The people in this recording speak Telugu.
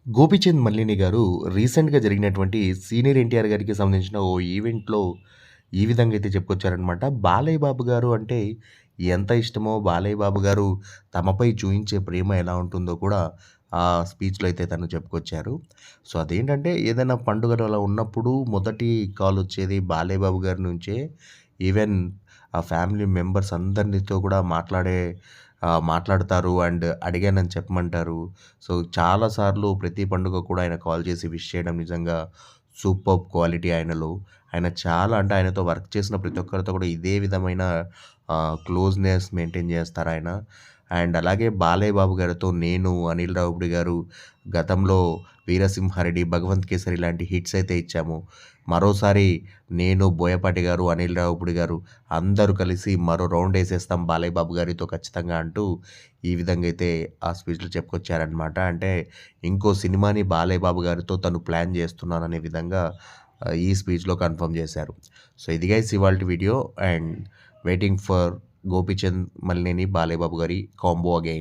గోపీచంద్ మల్లిని గారు రీసెంట్‌గా జరిగినటువంటి సీనియర్ ఎన్టీఆర్ గారికి సంబంధించిన ఓ ఈవెంట్‌లో ఈ విధంగా అయితే చెప్పుకొచ్చారనమాట. బాలయ్య బాబు గారు అంటే ఎంత ఇష్టమో, బాలయ్య బాబు గారు తమపై చూయించే ప్రేమ ఎలా ఉంటుందో కూడా ఆ స్పీచ్‌లో అయితే తను చెప్పుకొచ్చారు. సో, అదేంటంటే ఏదైనా పండుగలు అలా ఉన్నప్పుడు మొదటి కాలొచ్చేది బాలయ్య బాబు గారి నుంచే. ఈవెన్ ఆ ఫ్యామిలీ మెంబర్స్ అందరినితో కూడా మాట్లాడతారు అండ్ అడిగానని చెప్పమంటారు. సో, చాలా సార్లు ప్రతి పండుగ కూడా ఆయన కాల్ చేసి విష్ చేయడం నిజంగా సూపర్బ్ క్వాలిటీ ఆయనలో. ఆయన చాలా అంటే ఆయనతో వర్క్ చేసిన ప్రతి ఒక్కరితో కూడా ఇదే విధమైన క్లోజ్‌నెస్ మెయింటైన్ చేస్తారాయన. అండ్ అలాగే బాలయ్య బాబు గారితో 'నేను', 'అనిల్ రావిపూడి' గారు గతంలో 'వీరసింహారెడ్డి', 'భగవంత్ కేసరి' ఇలాంటి హిట్స్ అయితే ఇచ్చాము. మరోసారి నేను, బోయపాటి గారు, అనిల్ రావిపూడి గారు అందరూ కలిసి మరో రౌండ్ ఎసేస్తాం బాలయ్య బాబు గారితో ఖచ్చితంగా అంటూ ఈ విధంగా అయితే ఆ స్పీచ్‌లో చెప్పుకొచ్చారనమాట. అంటే ఇంకో సినిమాని బాలయ్య బాబు గారితో తను ప్లాన్ చేస్తున్నాననే విధంగా ఈ స్పీచ్‌లో కన్ఫర్మ్ చేశారు. సో, ఇది గైస్ ఇవాల్టి video and waiting for 'Gopichand Malineni', Balayya Babu గారి కాంబో అగైన్.